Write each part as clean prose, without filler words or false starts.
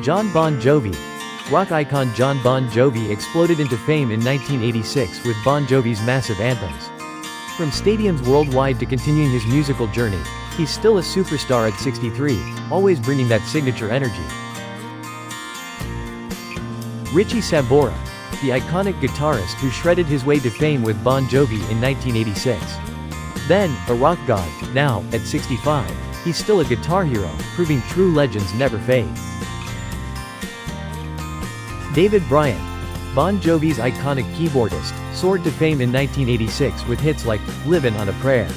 Jon Bon Jovi. Rock icon Jon Bon Jovi exploded into fame in 1986 with Bon Jovi's massive anthems. From stadiums worldwide to continuing his musical journey, he's still a superstar at 63, always bringing that signature energy. Richie Sambora, the iconic guitarist who shredded his way to fame with Bon Jovi in 1986. Then, a rock god, now, at 65, he's still a guitar hero, proving true legends never fade. David Bryan, Bon Jovi's iconic keyboardist, soared to fame in 1986 with hits like "Livin' on a Prayer."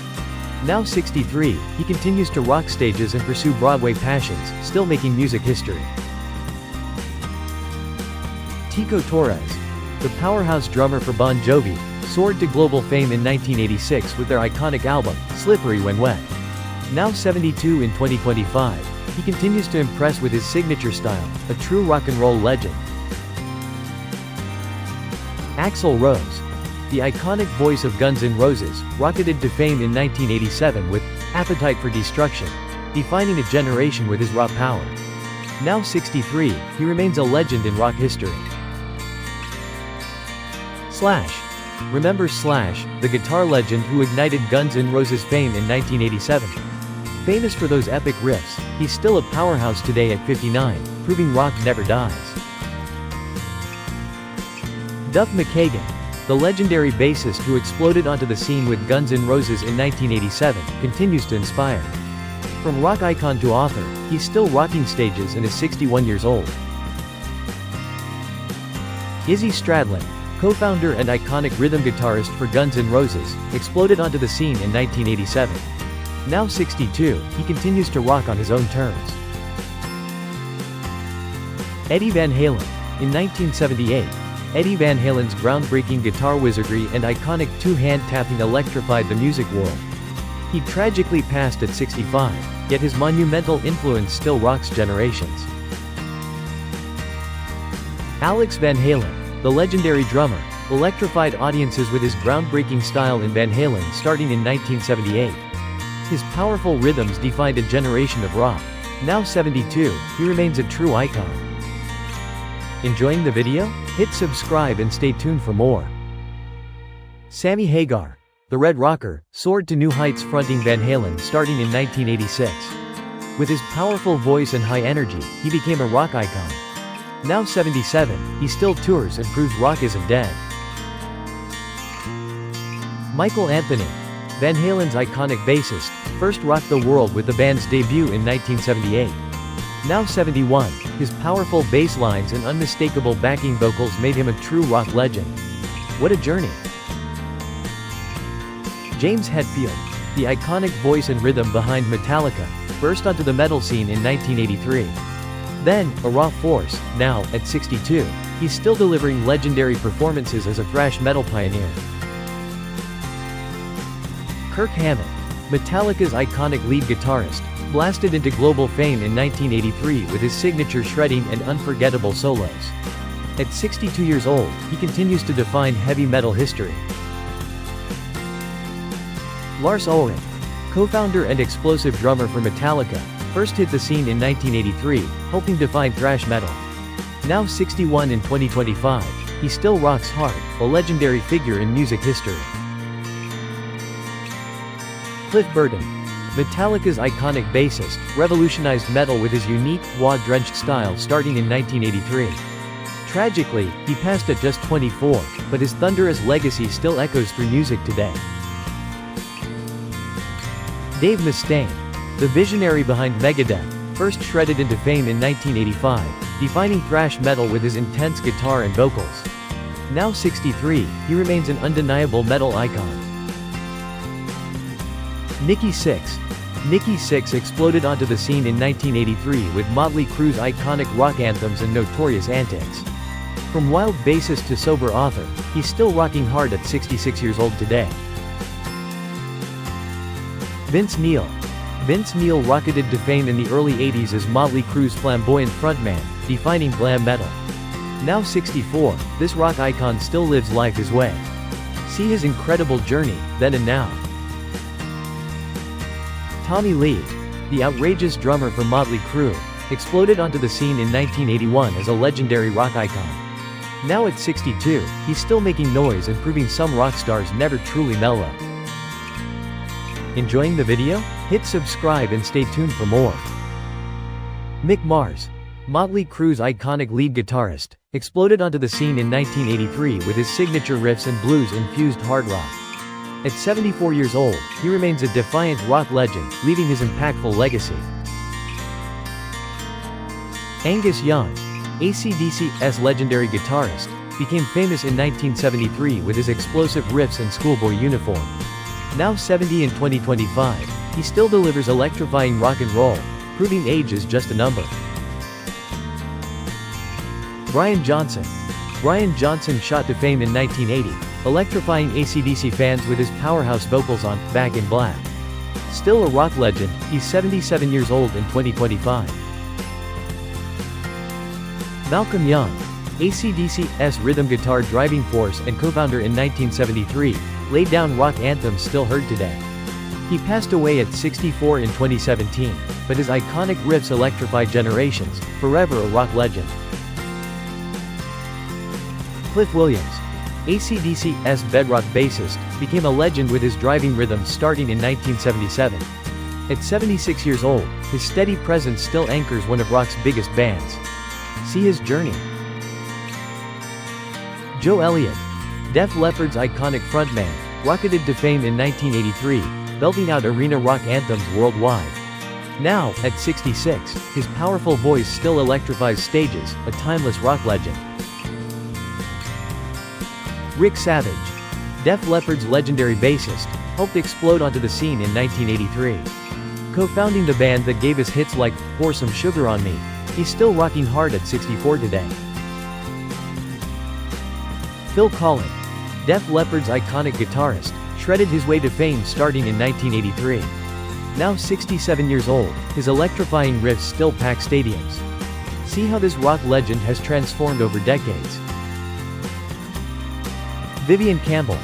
Now 63, he continues to rock stages and pursue Broadway passions, still making music history. Tico Torres, the powerhouse drummer for Bon Jovi, soared to global fame in 1986 with their iconic album, "Slippery When Wet." Now 72 in 2025, he continues to impress with his signature style, a true rock and roll legend. Axl Rose, the iconic voice of Guns N' Roses, rocketed to fame in 1987 with "Appetite for Destruction," defining a generation with his raw power. Now 63, he remains a legend in rock history. Slash. Remember Slash, the guitar legend who ignited Guns N' Roses' fame in 1987. Famous for those epic riffs, he's still a powerhouse today at 59, proving rock never dies. Duff McKagan, the legendary bassist who exploded onto the scene with Guns N' Roses in 1987, continues to inspire. From rock icon to author, he's still rocking stages and is 61 years old. Izzy Stradlin, co-founder and iconic rhythm guitarist for Guns N' Roses, exploded onto the scene in 1987. Now 62, he continues to rock on his own terms. Eddie Van Halen. In 1978, Eddie Van Halen's groundbreaking guitar wizardry and iconic two-hand tapping electrified the music world. He tragically passed at 65, yet his monumental influence still rocks generations. Alex Van Halen, the legendary drummer, electrified audiences with his groundbreaking style in Van Halen starting in 1978. His powerful rhythms defined a generation of rock. Now 72, he remains a true icon. Enjoying the video? Hit subscribe and stay tuned for more. Sammy Hagar, the Red Rocker, soared to new heights fronting Van Halen starting in 1986. With his powerful voice and high energy, he became a rock icon. Now 77, he still tours and proves rock isn't dead. Michael Anthony, Van Halen's iconic bassist, first rocked the world with the band's debut in 1978. Now 71, his powerful bass lines and unmistakable backing vocals made him a true rock legend. What a journey! James Hetfield, the iconic voice and rhythm behind Metallica, burst onto the metal scene in 1983. Then, a raw force, now, at 62, he's still delivering legendary performances as a thrash metal pioneer. Kirk Hammett, Metallica's iconic lead guitarist, blasted into global fame in 1983 with his signature shredding and unforgettable solos. At 62 years old, he continues to define heavy metal history. Lars Ulrich, co-founder and explosive drummer for Metallica, first hit the scene in 1983, helping define thrash metal. Now 61 in 2025, he still rocks hard, a legendary figure in music history. Cliff Burton, Metallica's iconic bassist, revolutionized metal with his unique, wah-drenched style starting in 1983. Tragically, he passed at just 24, but his thunderous legacy still echoes through music today. Dave Mustaine, the visionary behind Megadeth, first shredded into fame in 1985, defining thrash metal with his intense guitar and vocals. Now 63, he remains an undeniable metal icon. Nikki Sixx. Nikki Sixx exploded onto the scene in 1983 with Motley Crue's iconic rock anthems and notorious antics. From wild bassist to sober author, he's still rocking hard at 66 years old today. Vince Neil. Vince Neil rocketed to fame in the early 80s as Motley Crue's flamboyant frontman, defining glam metal. Now 64, this rock icon still lives life his way. See his incredible journey, then and now. Tommy Lee, the outrageous drummer for Motley Crue, exploded onto the scene in 1981 as a legendary rock icon. Now at 62, he's still making noise and proving some rock stars never truly mellow. Enjoying the video? Hit subscribe and stay tuned for more. Mick Mars, Motley Crue's iconic lead guitarist, exploded onto the scene in 1983 with his signature riffs and blues-infused hard rock. At 74 years old, he remains a defiant rock legend, leaving his impactful legacy. Angus Young, AC/DC's legendary guitarist, became famous in 1973 with his explosive riffs and schoolboy uniform. Now 70 in 2025, he still delivers electrifying rock and roll, proving age is just a number. Brian Johnson. Brian Johnson shot to fame in 1980, electrifying AC/DC fans with his powerhouse vocals on Back in Black. Still a rock legend, he's 77 years old in 2025. Malcolm Young, AC/DC's rhythm guitar driving force and co-founder in 1973, laid down rock anthems still heard today. He passed away at 64 in 2017, but his iconic riffs electrified generations, forever a rock legend. Cliff Williams, AC/DC's bedrock bassist, became a legend with his driving rhythms starting in 1977. At 76 years old, his steady presence still anchors one of rock's biggest bands. See his journey. Joe Elliott, Def Leppard's iconic frontman, rocketed to fame in 1983, belting out arena rock anthems worldwide. Now, at 66, his powerful voice still electrifies stages, a timeless rock legend. Rick Savage, Def Leppard's legendary bassist, helped explode onto the scene in 1983. Co-founding the band that gave us hits like Pour Some Sugar on Me, he's still rocking hard at 64 today. Phil Collen, Def Leppard's iconic guitarist, shredded his way to fame starting in 1983. Now 67 years old, his electrifying riffs still pack stadiums. See how this rock legend has transformed over decades. Vivian Campbell.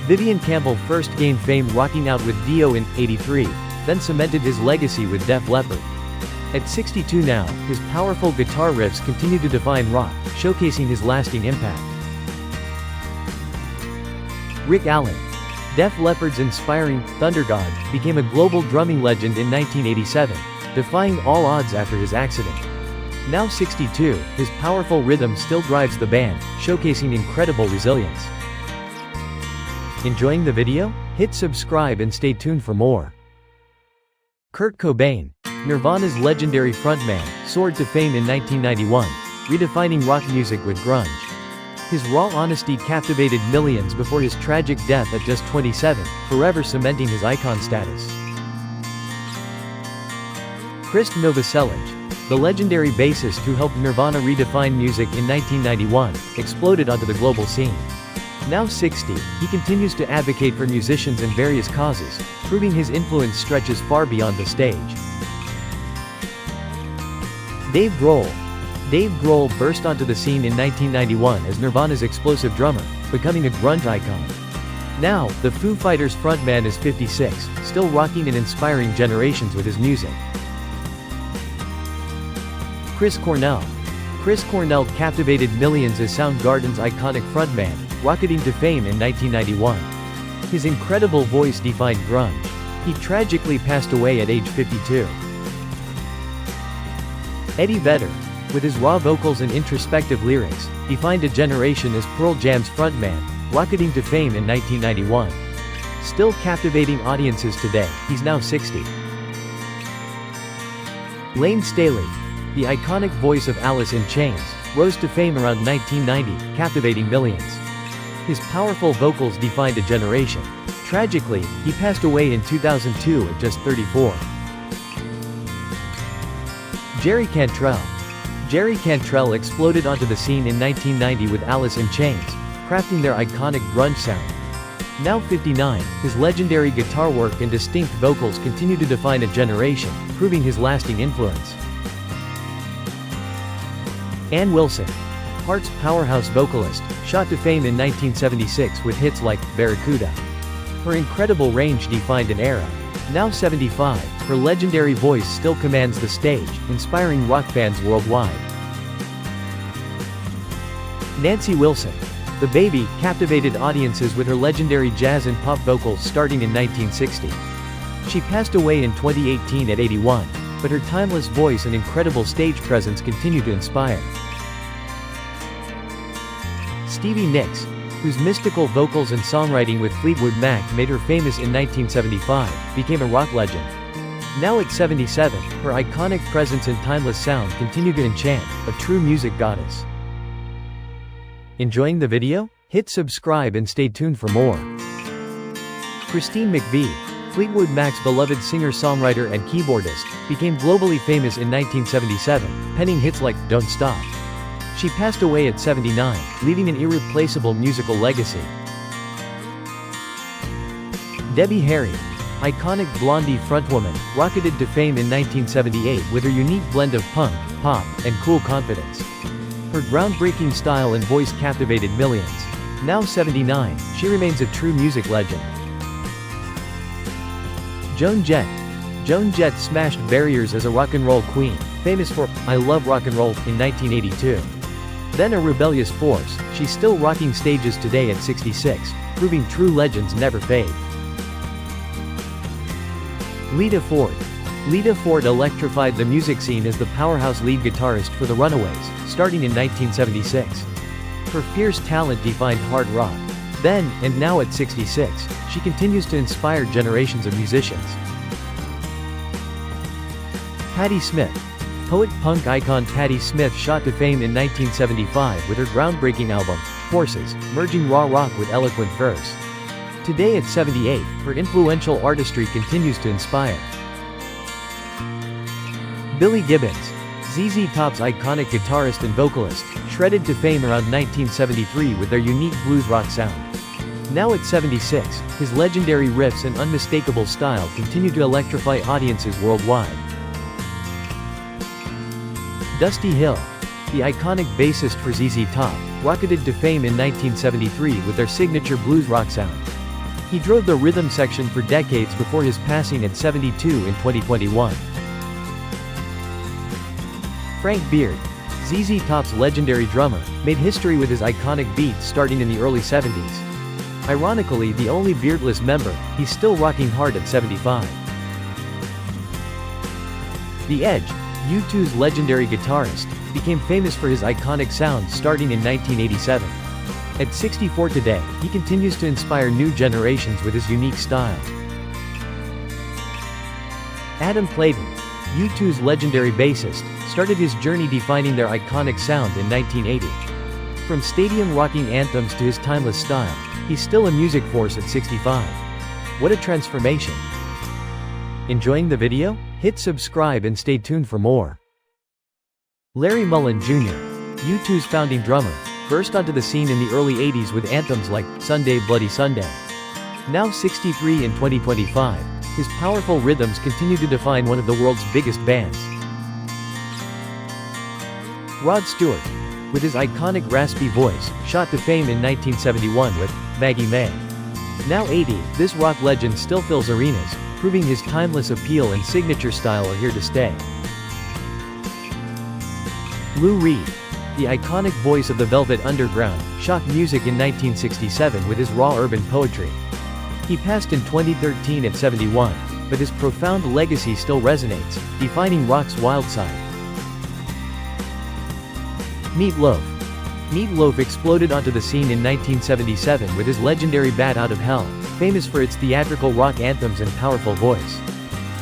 Vivian Campbell first gained fame rocking out with Dio in '83, then cemented his legacy with Def Leppard. At 62 now, his powerful guitar riffs continue to define rock, showcasing his lasting impact. Rick Allen, Def Leppard's inspiring Thunder God, became a global drumming legend in 1987, defying all odds after his accident. Now 62, his powerful rhythm still drives the band, showcasing incredible resilience. Enjoying the video? Hit subscribe and stay tuned for more. Kurt Cobain, Nirvana's legendary frontman, soared to fame in 1991, redefining rock music with grunge. His raw honesty captivated millions before his tragic death at just 27, forever cementing his icon status. Chris Novoselic, the legendary bassist who helped Nirvana redefine music in 1991, exploded onto the global scene. Now 60, he continues to advocate for musicians and various causes, proving his influence stretches far beyond the stage. Dave Grohl. Dave Grohl burst onto the scene in 1991 as Nirvana's explosive drummer, becoming a grunge icon. Now, the Foo Fighters frontman is 56, still rocking and inspiring generations with his music. Chris Cornell. Chris Cornell captivated millions as Soundgarden's iconic frontman, rocketing to fame in 1991. His incredible voice defined grunge. He tragically passed away at age 52. Eddie Vedder, with his raw vocals and introspective lyrics, defined a generation as Pearl Jam's frontman, rocketing to fame in 1991. Still captivating audiences today, he's now 60. Lane Staley, the iconic voice of Alice in Chains, rose to fame around 1990, captivating millions. His powerful vocals defined a generation. Tragically, he passed away in 2002 at just 34. Jerry Cantrell. Jerry Cantrell exploded onto the scene in 1990 with Alice in Chains, crafting their iconic grunge sound. Now 59, his legendary guitar work and distinct vocals continue to define a generation, proving his lasting influence. Ann Wilson, Heart's powerhouse vocalist, shot to fame in 1976 with hits like Barracuda. Her incredible range defined an era. Now 75, her legendary voice still commands the stage, inspiring rock fans worldwide. Nancy Wilson. The Baby captivated audiences with her legendary jazz and pop vocals starting in 1960. She passed away in 2018 at 81, but her timeless voice and incredible stage presence continue to inspire. Stevie Nicks, whose mystical vocals and songwriting with Fleetwood Mac made her famous in 1975, became a rock legend. Now at 77, her iconic presence and timeless sound continue to enchant, a true music goddess. Enjoying the video? Hit subscribe and stay tuned for more. Christine McVie, Fleetwood Mac's beloved singer-songwriter and keyboardist, became globally famous in 1977, penning hits like "Don't Stop." She passed away at 79, leaving an irreplaceable musical legacy. Debbie Harry, iconic Blondie frontwoman, rocketed to fame in 1978 with her unique blend of punk, pop, and cool confidence. Her groundbreaking style and voice captivated millions. Now 79, she remains a true music legend. Joan Jett. Joan Jett smashed barriers as a rock and roll queen, famous for "I Love Rock and Roll" in 1982. Then a rebellious force, she's still rocking stages today at 66, proving true legends never fade. Lita Ford. Lita Ford electrified the music scene as the powerhouse lead guitarist for the Runaways, starting in 1976. Her fierce talent defined hard rock. Then, and now at 66, she continues to inspire generations of musicians. Patti Smith. Poet-punk icon Patti Smith shot to fame in 1975 with her groundbreaking album, Forces, merging raw rock with eloquent verse. Today at 78, her influential artistry continues to inspire. Billy Gibbons. ZZ Top's iconic guitarist and vocalist, shredded to fame around 1973 with their unique blues rock sound. Now at 76, his legendary riffs and unmistakable style continue to electrify audiences worldwide. Dusty Hill. The iconic bassist for ZZ Top, rocketed to fame in 1973 with their signature blues rock sound. He drove the rhythm section for decades before his passing at 72 in 2021. Frank Beard. ZZ Top's legendary drummer, made history with his iconic beats starting in the early 70s. Ironically the only beardless member, he's still rocking hard at 75. The Edge, U2's legendary guitarist, became famous for his iconic sound starting in 1987. At 64 today, he continues to inspire new generations with his unique style. Adam Clayton, U2's legendary bassist, started his journey defining their iconic sound in 1980. From stadium-rocking anthems to his timeless style, he's still a music force at 65. What a transformation! Enjoying the video? Hit subscribe and stay tuned for more. Larry Mullen Jr., U2's founding drummer, burst onto the scene in the early 80s with anthems like "Sunday Bloody Sunday." Now 63 in 2025, his powerful rhythms continue to define one of the world's biggest bands. Rod Stewart. With his iconic raspy voice, shot to fame in 1971 with "Maggie May." Now 80, this rock legend still fills arenas, proving his timeless appeal and signature style are here to stay. Lou Reed. The iconic voice of the Velvet Underground, shocked music in 1967 with his raw urban poetry. He passed in 2013 at 71, but his profound legacy still resonates, defining rock's wild side. Meat Loaf. Meat Loaf exploded onto the scene in 1977 with his legendary Bat Out of Hell, famous for its theatrical rock anthems and powerful voice.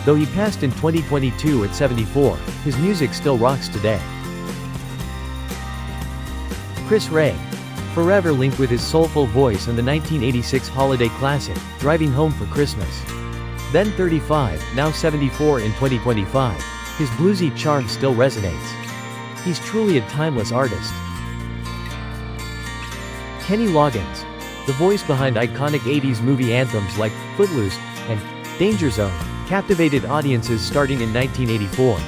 Though he passed in 2022 at 74, his music still rocks today. Chris Rea. Forever linked with his soulful voice and the 1986 holiday classic, Driving Home for Christmas. Then 35, now 74 in 2025, his bluesy charm still resonates. He's truly a timeless artist. Kenny Loggins. The voice behind iconic 80s movie anthems like Footloose and Danger Zone, captivated audiences starting in 1984.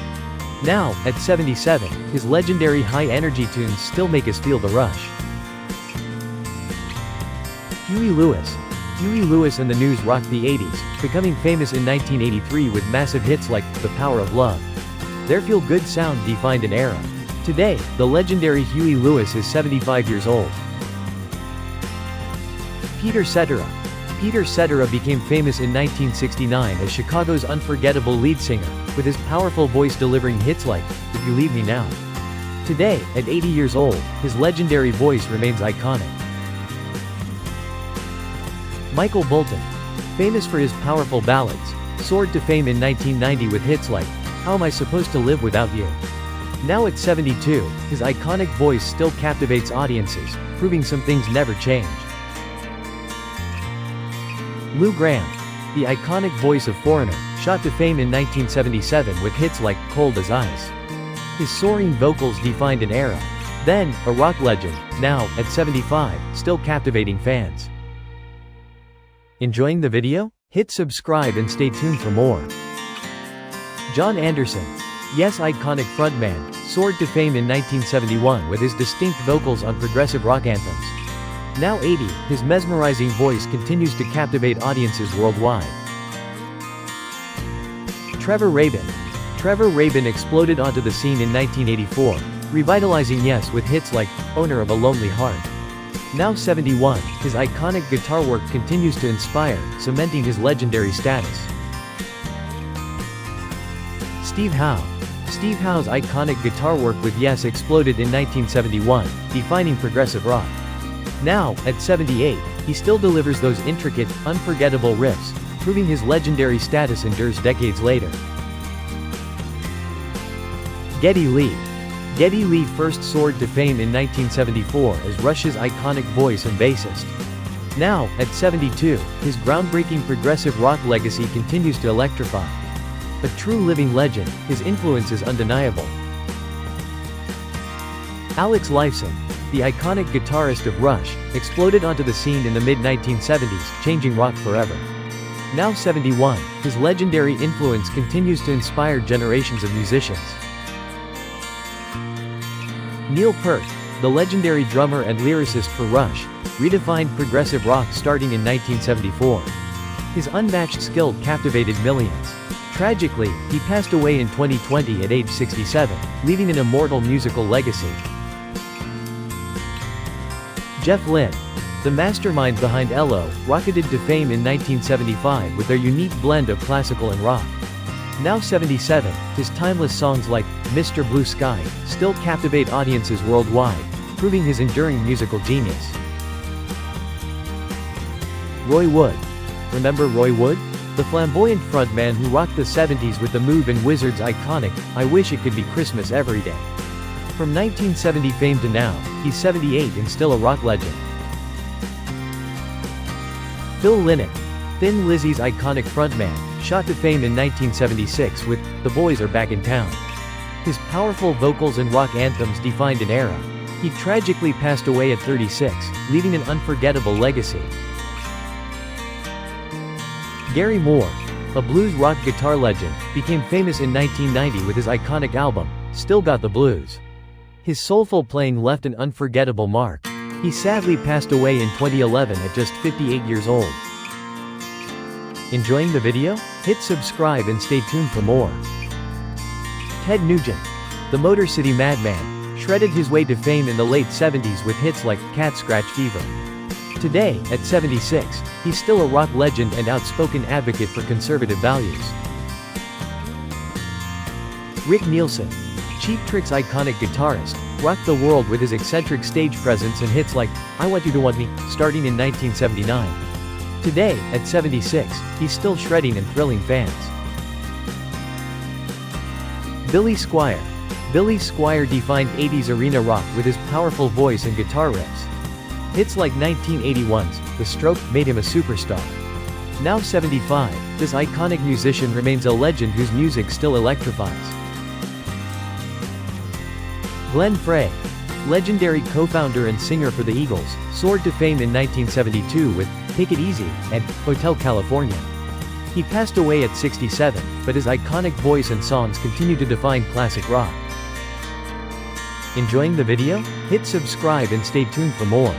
Now, at 77, his legendary high-energy tunes still make us feel the rush. Huey Lewis. Huey Lewis and the News rocked the 80s, becoming famous in 1983 with massive hits like The Power of Love. Their feel-good sound defined an era. Today, the legendary Huey Lewis is 75 years old. Peter Cetera. Peter Cetera became famous in 1969 as Chicago's unforgettable lead singer, with his powerful voice delivering hits like If You Leave Me Now. Today, at 80 years old, his legendary voice remains iconic. Michael Bolton. Famous for his powerful ballads, soared to fame in 1990 with hits like How Am I Supposed to Live Without You? Now at 72, his iconic voice still captivates audiences, proving some things never change. Lou Gramm. The iconic voice of Foreigner, shot to fame in 1977 with hits like Cold as Ice. His soaring vocals defined an era. Then, a rock legend, now, at 75, still captivating fans. Enjoying the video? Hit subscribe and stay tuned for more. John Anderson. Yes, iconic frontman, soared to fame in 1971 with his distinct vocals on progressive rock anthems. Now 80, his mesmerizing voice continues to captivate audiences worldwide. Trevor Rabin. Trevor Rabin exploded onto the scene in 1984, revitalizing Yes with hits like Owner of a Lonely Heart. Now 71, his iconic guitar work continues to inspire, cementing his legendary status. Steve Howe. Steve Howe's iconic guitar work with Yes exploded in 1971, defining progressive rock. Now, at 78, he still delivers those intricate, unforgettable riffs, proving his legendary status endures decades later. Geddy Lee. Geddy Lee first soared to fame in 1974 as Rush's iconic voice and bassist. Now, at 72, his groundbreaking progressive rock legacy continues to electrify. A true living legend, his influence is undeniable. Alex Lifeson. The iconic guitarist of Rush, exploded onto the scene in the mid-1970s, changing rock forever. Now 71, his legendary influence continues to inspire generations of musicians. Neil Peart, the legendary drummer and lyricist for Rush, redefined progressive rock starting in 1974. His unmatched skill captivated millions. Tragically, he passed away in 2020 at age 67, leaving an immortal musical legacy. Jeff Lynne. The mastermind behind ELO, rocketed to fame in 1975 with their unique blend of classical and rock. Now 77, his timeless songs like Mr. Blue Sky still captivate audiences worldwide, proving his enduring musical genius. Roy Wood. Remember Roy Wood? The flamboyant frontman who rocked the 70s with the Move and Wizards' iconic I Wish It Could Be Christmas Every Day. From 1970 fame to now, he's 78 and still a rock legend. Phil Lynott. Thin Lizzy's iconic frontman, shot to fame in 1976 with The Boys Are Back in Town. His powerful vocals and rock anthems defined an era. He tragically passed away at 36, leaving an unforgettable legacy. Gary Moore. A blues rock guitar legend, became famous in 1990 with his iconic album, Still Got the Blues. His soulful playing left an unforgettable mark. He sadly passed away in 2011 at just 58 years old. Enjoying the video? Hit subscribe and stay tuned for more. Ted Nugent. The Motor City Madman, shredded his way to fame in the late 70s with hits like Cat Scratch Fever. Today, at 76, he's still a rock legend and outspoken advocate for conservative values. Rick Nielsen. Cheap Trick's iconic guitarist, rocked the world with his eccentric stage presence and hits like I Want You to Want Me, starting in 1979. Today, at 76, he's still shredding and thrilling fans. Billy Squier. Billy Squier defined 80s arena rock with his powerful voice and guitar riffs. Hits like 1981's The Stroke made him a superstar. Now 75, this iconic musician remains a legend whose music still electrifies. Glenn Frey. Legendary co-founder and singer for the Eagles, soared to fame in 1972 with Take It Easy and Hotel California. He passed away at 67, but his iconic voice and songs continue to define classic rock. Enjoying the video? Hit subscribe and stay tuned for more.